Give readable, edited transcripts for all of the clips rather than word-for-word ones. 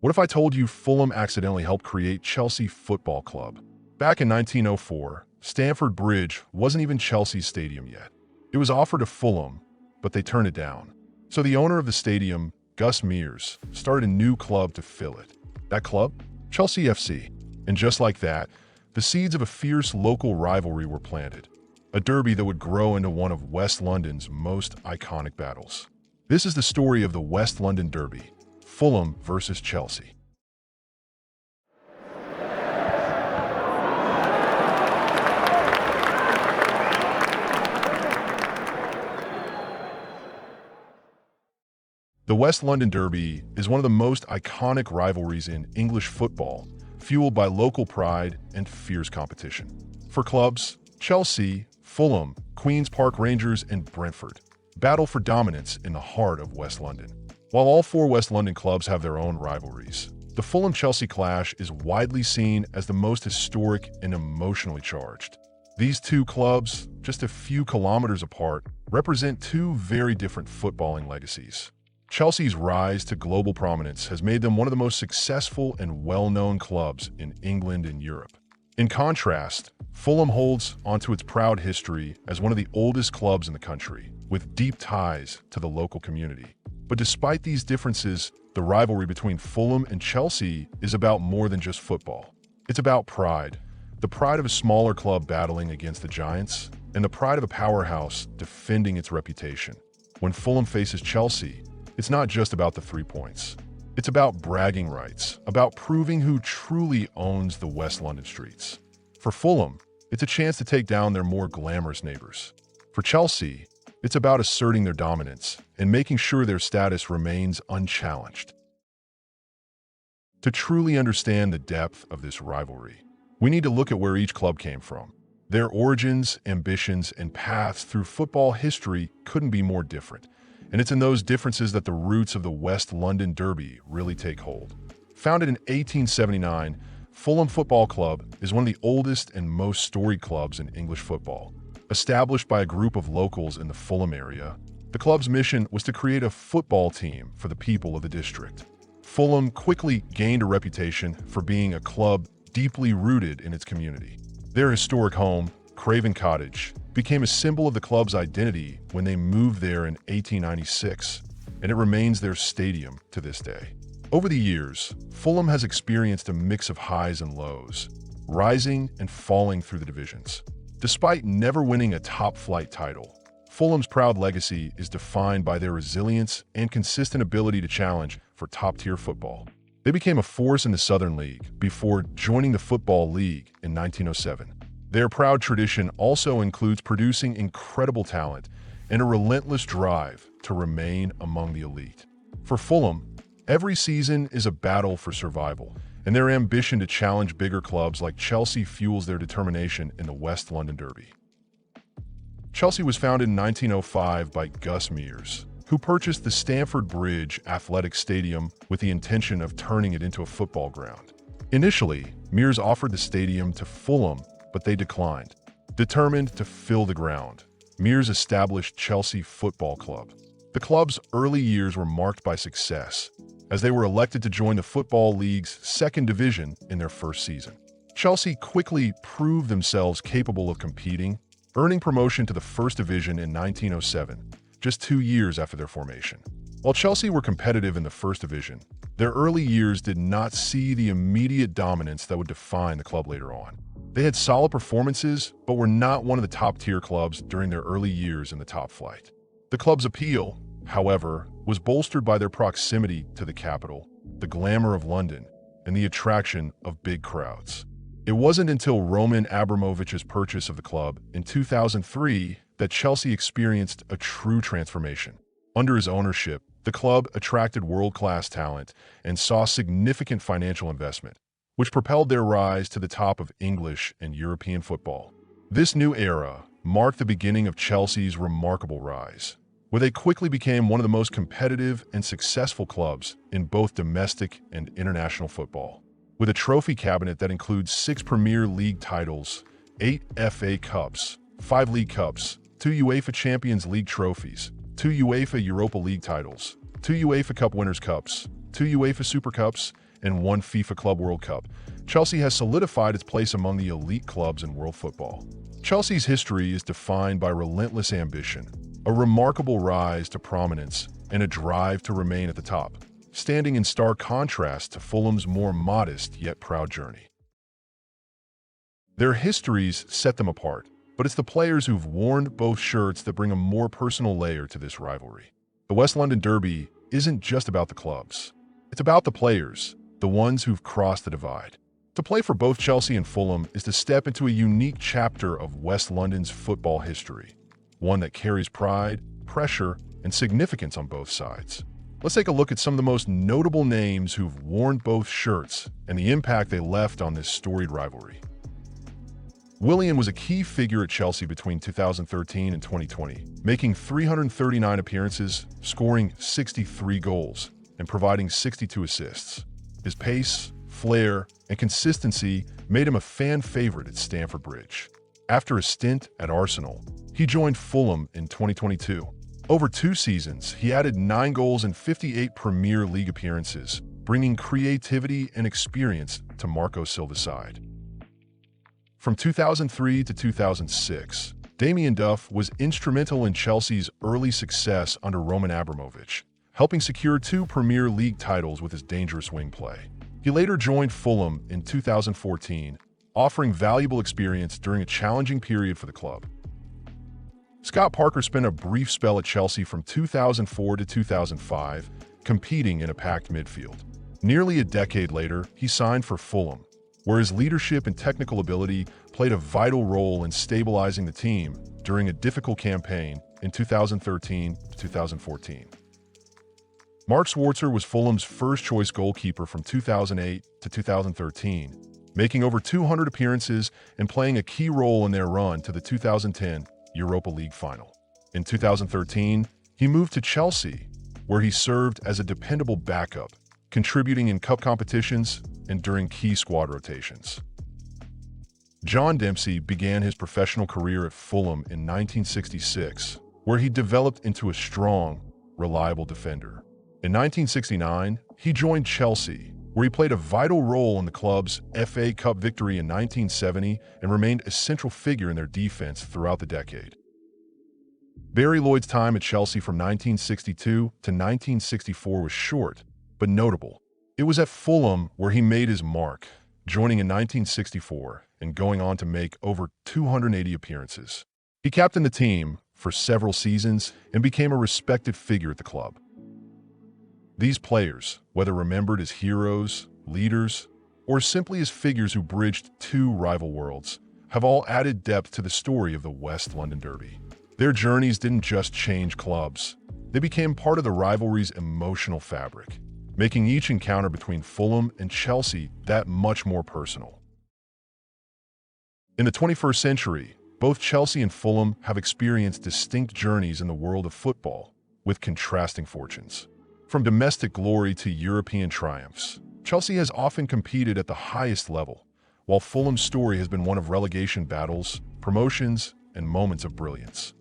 What if I told you Fulham accidentally helped create Chelsea Football Club? Back in 1904, Stamford Bridge wasn't even Chelsea's stadium yet. It was offered to Fulham, but they turned it down. So the owner of the stadium, Gus Mears, started a new club to fill it. That club? Chelsea FC. And just like that, the seeds of a fierce local rivalry were planted. A derby that would grow into one of West London's most iconic battles. This is the story of the West London Derby, Fulham versus Chelsea. The West London Derby is one of the most iconic rivalries in English football, fueled by local pride and fierce competition. For clubs, Chelsea, Fulham, Queen's Park Rangers, and Brentford battle for dominance in the heart of West London. While all four West London clubs have their own rivalries, the Fulham-Chelsea clash is widely seen as the most historic and emotionally charged. These two clubs, just a few kilometers apart, represent two very different footballing legacies. Chelsea's rise to global prominence has made them one of the most successful and well-known clubs in England and Europe. In contrast, Fulham holds onto its proud history as one of the oldest clubs in the country, with deep ties to the local community. But despite these differences, the rivalry between Fulham and Chelsea is about more than just football. It's about pride. The pride of a smaller club battling against the giants, and the pride of a powerhouse defending its reputation. When Fulham faces Chelsea, it's not just about the 3 points. It's about bragging rights, about proving who truly owns the West London streets. For Fulham, it's a chance to take down their more glamorous neighbors. For Chelsea, it's about asserting their dominance and making sure their status remains unchallenged. To truly understand the depth of this rivalry, we need to look at where each club came from. Their origins, ambitions, and paths through football history couldn't be more different. And it's in those differences that the roots of the West London Derby really take hold. Founded in 1879, Fulham Football Club is one of the oldest and most storied clubs in English football. Established by a group of locals in the Fulham area, the club's mission was to create a football team for the people of the district. Fulham quickly gained a reputation for being a club deeply rooted in its community. Their historic home, Craven Cottage, became a symbol of the club's identity when they moved there in 1896, and it remains their stadium to this day. Over the years, Fulham has experienced a mix of highs and lows, rising and falling through the divisions. Despite never winning a top-flight title, Fulham's proud legacy is defined by their resilience and consistent ability to challenge for top-tier football. They became a force in the Southern League before joining the Football League in 1907. Their proud tradition also includes producing incredible talent and a relentless drive to remain among the elite. For Fulham, every season is a battle for survival, and their ambition to challenge bigger clubs like Chelsea fuels their determination in the West London Derby. Chelsea was founded in 1905 by Gus Mears, who purchased the Stamford Bridge Athletic Stadium with the intention of turning it into a football ground. Initially, Mears offered the stadium to Fulham, but they declined. Determined to fill the ground, Mears established Chelsea Football Club. The club's early years were marked by success, as they were elected to join the Football League's second division in their first season. Chelsea quickly proved themselves capable of competing, earning promotion to the first division in 1907, just 2 years after their formation. While Chelsea were competitive in the first division, their early years did not see the immediate dominance that would define the club later on. They had solid performances, but were not one of the top-tier clubs during their early years in the top flight. The club's appeal, however, was bolstered by their proximity to the capital, the glamour of London, and the attraction of big crowds. It wasn't until Roman Abramovich's purchase of the club in 2003 that Chelsea experienced a true transformation. Under his ownership, the club attracted world-class talent and saw significant financial investment, which propelled their rise to the top of English and European football. This new era marked the beginning of Chelsea's remarkable rise, where they quickly became one of the most competitive and successful clubs in both domestic and international football. With a trophy cabinet that includes 6 Premier League titles, 8 FA Cups, 5 League Cups, 2 UEFA Champions League trophies, 2 UEFA Europa League titles, 2 UEFA Cup Winners' Cups, 2 UEFA Super Cups, and one FIFA Club World Cup, Chelsea has solidified its place among the elite clubs in world football. Chelsea's history is defined by relentless ambition, a remarkable rise to prominence, and a drive to remain at the top, standing in stark contrast to Fulham's more modest yet proud journey. Their histories set them apart, but it's the players who've worn both shirts that bring a more personal layer to this rivalry. The West London Derby isn't just about the clubs. It's about the players, the ones who've crossed the divide. To play for both Chelsea and Fulham is to step into a unique chapter of West London's football history, one that carries pride, pressure, and significance on both sides. Let's take a look at some of the most notable names who've worn both shirts and the impact they left on this storied rivalry. Willian was a key figure at Chelsea between 2013 and 2020, making 339 appearances, scoring 63 goals, and providing 62 assists. His pace, flair, and consistency made him a fan favorite at Stamford Bridge. After a stint at Arsenal, he joined Fulham in 2022. Over 2 seasons, he added 9 goals and 58 Premier League appearances, bringing creativity and experience to Marco Silva's side. From 2003 to 2006, Damien Duff was instrumental in Chelsea's early success under Roman Abramovich, helping secure 2 Premier League titles with his dangerous wing play. He later joined Fulham in 2014, offering valuable experience during a challenging period for the club. Scott Parker spent a brief spell at Chelsea from 2004 to 2005, competing in a packed midfield. Nearly a decade later, he signed for Fulham, where his leadership and technical ability played a vital role in stabilizing the team during a difficult campaign in 2013 to 2014. Mark Schwarzer was Fulham's first-choice goalkeeper from 2008 to 2013, making over 200 appearances and playing a key role in their run to the 2010 Europa League final. In 2013, he moved to Chelsea, where he served as a dependable backup, contributing in cup competitions and during key squad rotations. John Dempsey began his professional career at Fulham in 1966, where he developed into a strong, reliable defender. In 1969, he joined Chelsea, where he played a vital role in the club's FA Cup victory in 1970 and remained a central figure in their defense throughout the decade. Barry Lloyd's time at Chelsea from 1962 to 1964 was short, but notable. It was at Fulham where he made his mark, joining in 1964 and going on to make over 280 appearances. He captained the team for several seasons and became a respected figure at the club. These players, whether remembered as heroes, leaders, or simply as figures who bridged 2 rival worlds, have all added depth to the story of the West London Derby. Their journeys didn't just change clubs, they became part of the rivalry's emotional fabric, making each encounter between Fulham and Chelsea that much more personal. In the 21st century, both Chelsea and Fulham have experienced distinct journeys in the world of football, with contrasting fortunes. From domestic glory to European triumphs, Chelsea has often competed at the highest level, while Fulham's story has been one of relegation battles, promotions, and moments of brilliance.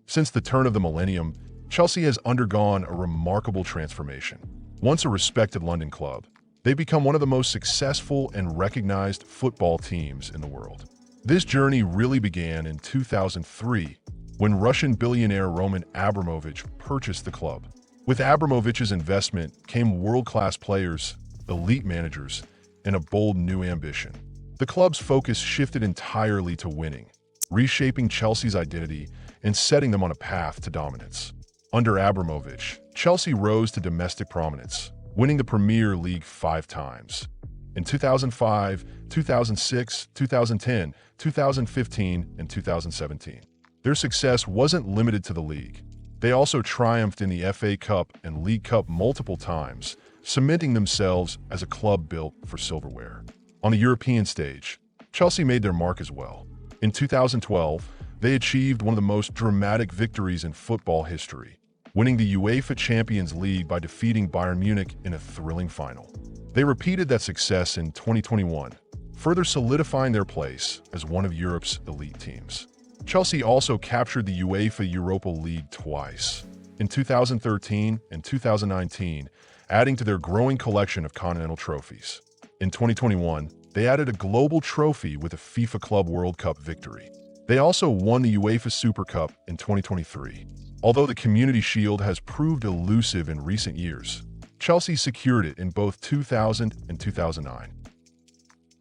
Since the turn of the millennium, Chelsea has undergone a remarkable transformation. Once a respected London club, they've become one of the most successful and recognized football teams in the world. This journey really began in 2003, when Russian billionaire Roman Abramovich purchased the club. With Abramovich's investment came world-class players, elite managers, and a bold new ambition. The club's focus shifted entirely to winning, reshaping Chelsea's identity and setting them on a path to dominance. Under Abramovich, Chelsea rose to domestic prominence, winning the Premier League 5 times. In 2005, 2006, 2010, 2015, and 2017. Their success wasn't limited to the league. They also triumphed in the FA Cup and League Cup multiple times, cementing themselves as a club built for silverware. On the European stage, Chelsea made their mark as well. In 2012, they achieved one of the most dramatic victories in football history, winning the UEFA Champions League by defeating Bayern Munich in a thrilling final. They repeated that success in 2021, further solidifying their place as one of Europe's elite teams. Chelsea also captured the UEFA Europa League twice. In 2013 and 2019, adding to their growing collection of continental trophies. In 2021, they added a global trophy with a FIFA Club World Cup victory. They also won the UEFA Super Cup in 2023. Although the Community Shield has proved elusive in recent years, Chelsea secured it in both 2000 and 2009.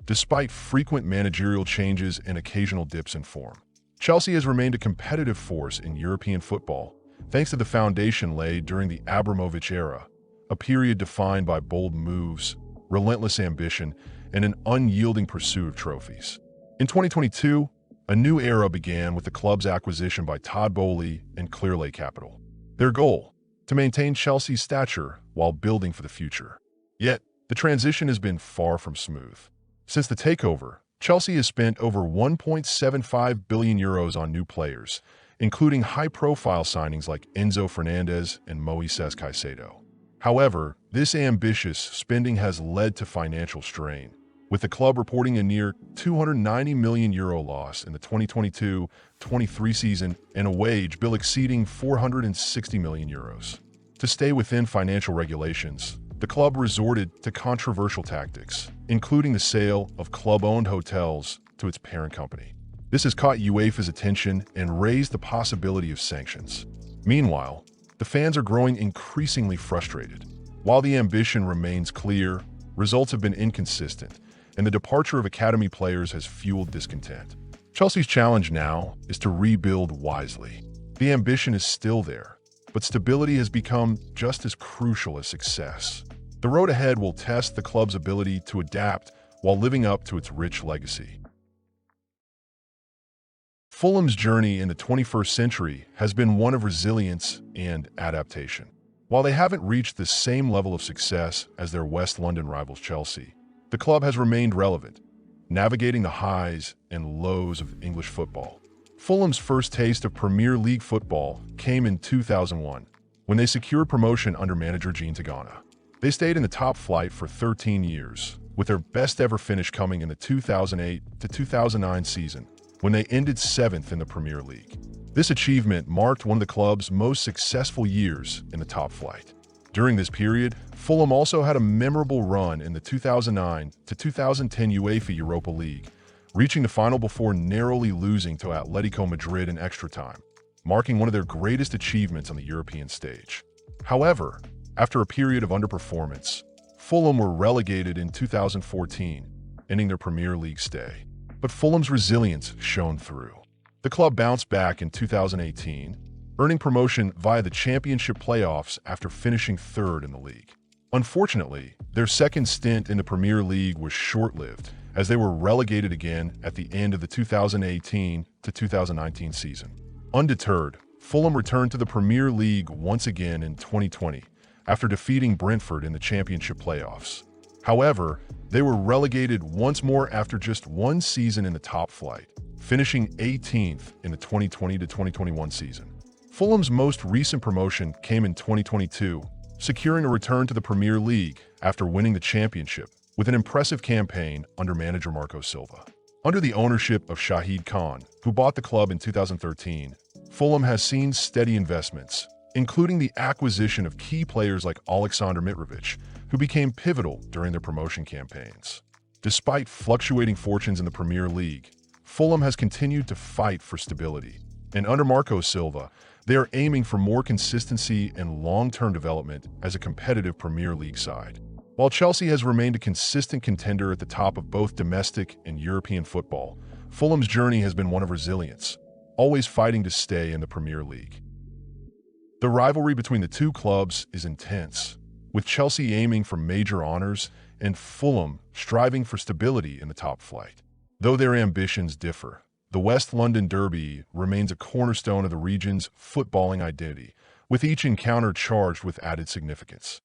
Despite frequent managerial changes and occasional dips in form, Chelsea has remained a competitive force in European football, thanks to the foundation laid during the Abramovich era, a period defined by bold moves, relentless ambition, and an unyielding pursuit of trophies. In 2022, a new era began with the club's acquisition by Todd Boehly and Clearlake Capital. Their goal: to maintain Chelsea's stature while building for the future. Yet, the transition has been far from smooth. Since the takeover, Chelsea has spent over €1.75 billion on new players, including high-profile signings like Enzo Fernandez and Moises Caicedo. However, this ambitious spending has led to financial strain, with the club reporting a near €290 million loss in the 2022-23 season and a wage bill exceeding €460 million. To stay within financial regulations, the club resorted to controversial tactics, including the sale of club-owned hotels to its parent company. This has caught UEFA's attention and raised the possibility of sanctions. Meanwhile, the fans are growing increasingly frustrated. While the ambition remains clear, results have been inconsistent, and the departure of academy players has fueled discontent. Chelsea's challenge now is to rebuild wisely. The ambition is still there, but stability has become just as crucial as success. The road ahead will test the club's ability to adapt while living up to its rich legacy. Fulham's journey in the 21st century has been one of resilience and adaptation. While they haven't reached the same level of success as their West London rivals Chelsea, the club has remained relevant, navigating the highs and lows of English football. Fulham's first taste of Premier League football came in 2001, when they secured promotion under manager Gene Tagana. They stayed in the top flight for 13 years, with their best-ever finish coming in the 2008-2009 season, when they ended 7th in the Premier League. This achievement marked one of the club's most successful years in the top flight. During this period, Fulham also had a memorable run in the 2009-2010 UEFA Europa League, reaching the final before narrowly losing to Atletico Madrid in extra time, marking one of their greatest achievements on the European stage. However, after a period of underperformance, Fulham were relegated in 2014, ending their Premier League stay. But Fulham's resilience shone through. The club bounced back in 2018, earning promotion via the Championship playoffs after finishing third in the league. Unfortunately, their second stint in the Premier League was short-lived, as they were relegated again at the end of the 2018-2019 season. Undeterred, Fulham returned to the Premier League once again in 2020, after defeating Brentford in the Championship playoffs. However, they were relegated once more after just one season in the top flight, finishing 18th in the 2020-2021 season. Fulham's most recent promotion came in 2022, securing a return to the Premier League after winning the Championship with an impressive campaign under manager Marco Silva. Under the ownership of Shahid Khan, who bought the club in 2013, Fulham has seen steady investments, including the acquisition of key players like Aleksandar Mitrovic, who became pivotal during their promotion campaigns. Despite fluctuating fortunes in the Premier League, Fulham has continued to fight for stability, and under Marco Silva, they are aiming for more consistency and long-term development as a competitive Premier League side. While Chelsea has remained a consistent contender at the top of both domestic and European football, Fulham's journey has been one of resilience, always fighting to stay in the Premier League. The rivalry between the two clubs is intense, with Chelsea aiming for major honors and Fulham striving for stability in the top flight. Though their ambitions differ, the West London Derby remains a cornerstone of the region's footballing identity, with each encounter charged with added significance.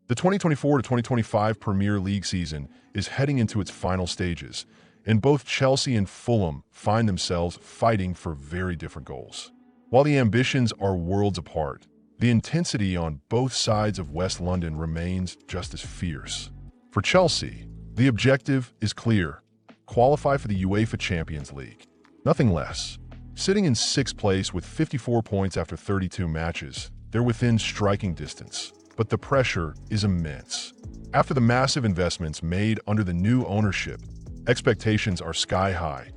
The 2024-2025 Premier League season is heading into its final stages, and both Chelsea and Fulham find themselves fighting for very different goals. While the ambitions are worlds apart, the intensity on both sides of West London remains just as fierce. For Chelsea, the objective is clear: qualify for the UEFA Champions League. Nothing less. Sitting in 6th place with 54 points after 32 matches, they're within striking distance. but the pressure is immense. After the massive investments made under the new ownership, expectations are sky high,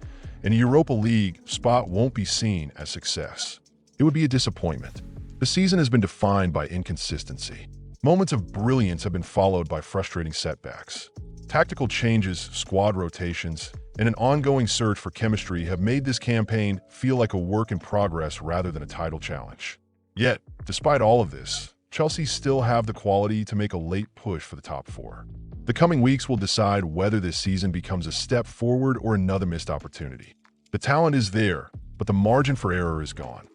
and a Europa League spot won't be seen as success. It would be a disappointment. The season has been defined by inconsistency. Moments of brilliance have been followed by frustrating setbacks. Tactical changes, squad rotations, and an ongoing search for chemistry have made this campaign feel like a work in progress rather than a title challenge. Yet, despite all of this, Chelsea still have the quality to make a late push for the top four. The coming weeks will decide whether this season becomes a step forward or another missed opportunity. The talent is there, but the margin for error is gone.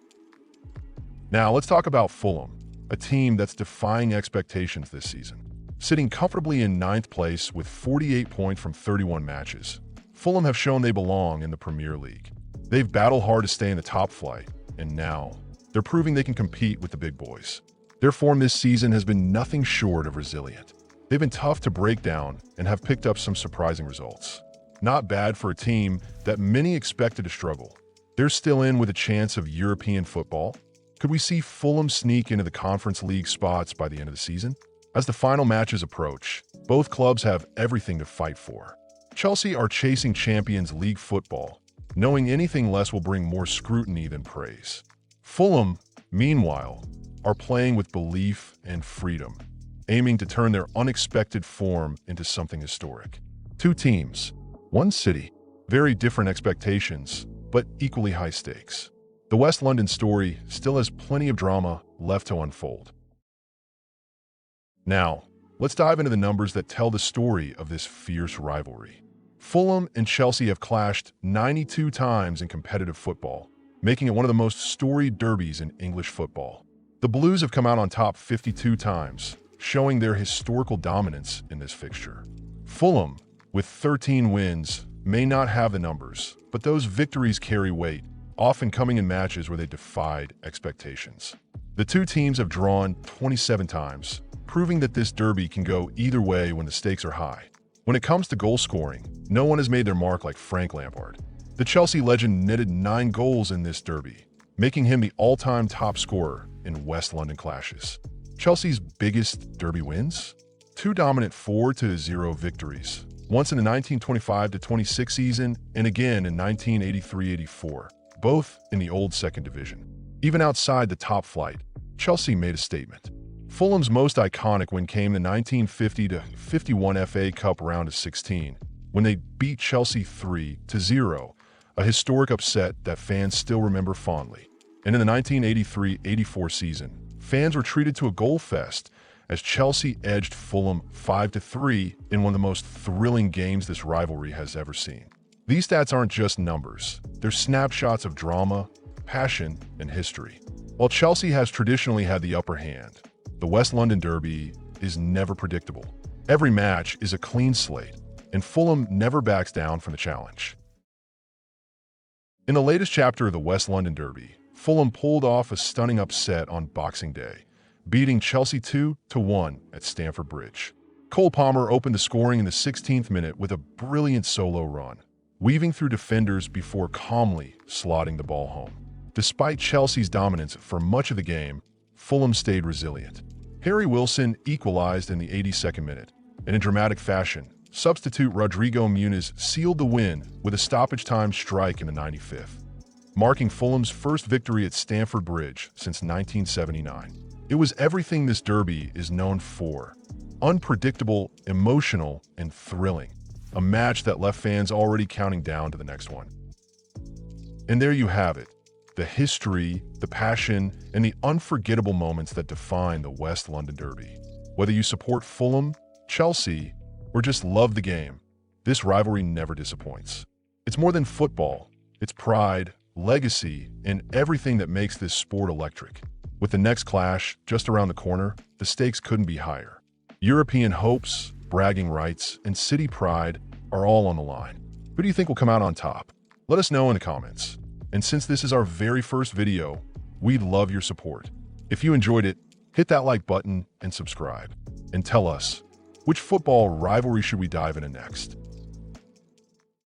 Now, let's talk about Fulham, a team that's defying expectations this season. Sitting comfortably in 9th place with 48 points from 31 matches, Fulham have shown they belong in the Premier League. They've battled hard to stay in the top flight, and now they're proving they can compete with the big boys. Their form this season has been nothing short of resilient. They've been tough to break down and have picked up some surprising results. Not bad for a team that many expected to struggle. They're still in with a chance of European football. Could we see Fulham sneak into the Conference League spots by the end of the season? As the final matches approach, both clubs have everything to fight for. Chelsea are chasing Champions League football, knowing anything less will bring more scrutiny than praise. Fulham, meanwhile, are playing with belief and freedom, aiming to turn their unexpected form into something historic. Two teams, one city, very different expectations, but equally high stakes. The West London story still has plenty of drama left to unfold. Now, let's dive into the numbers that tell the story of this fierce rivalry. Fulham and Chelsea have clashed 92 times in competitive football, making it one of the most storied derbies in English football. The Blues have come out on top 52 times, showing their historical dominance in this fixture. Fulham, with 13 wins, may not have the numbers, but those victories carry weight, often coming in matches where they defied expectations. The two teams have drawn 27 times, proving that this derby can go either way when the stakes are high. When it comes to goal scoring, no one has made their mark like Frank Lampard. The Chelsea legend netted 9 goals in this derby, making him the all-time top scorer in West London clashes. Chelsea's biggest derby wins? 2 dominant 4-0 victories, once in the 1925-26 season and again in 1983-84, both in the old second division. Even outside the top flight, Chelsea made a statement. Fulham's most iconic win came in the 1950-51 FA Cup round of 16, when they beat Chelsea 3-0, a historic upset that fans still remember fondly. And in the 1983-84 season, fans were treated to a goal fest as Chelsea edged Fulham 5-3 in one of the most thrilling games this rivalry has ever seen. These stats aren't just numbers, they're snapshots of drama, passion, and history. While Chelsea has traditionally had the upper hand, the West London derby is never predictable. Every match is a clean slate, and Fulham never backs down from the challenge. In the latest chapter of the West London derby, Fulham pulled off a stunning upset on Boxing Day, beating Chelsea 2-1 at Stamford Bridge. Cole Palmer opened the scoring in the 16th minute with a brilliant solo run, weaving through defenders before calmly slotting the ball home. Despite Chelsea's dominance for much of the game, Fulham stayed resilient. Harry Wilson equalized in the 82nd minute, and in dramatic fashion, substitute Rodrigo Muniz sealed the win with a stoppage-time strike in the 95th, marking Fulham's first victory at Stamford Bridge since 1979. It was everything this derby is known for: unpredictable, emotional, and thrilling. A match that left fans already counting down to the next one. And there you have it. The history, the passion, and the unforgettable moments that define the West London derby. Whether you support Fulham, Chelsea, or just love the game, this rivalry never disappoints. It's more than football. It's pride, legacy, and everything that makes this sport electric. With the next clash just around the corner, the stakes couldn't be higher. European hopes, bragging rights, and city pride are all on the line. Who do you think will come out on top? Let us know in the comments. And since this is our very first video, we'd love your support. If you enjoyed it, hit that like button and subscribe. And tell us, which football rivalry should we dive into next?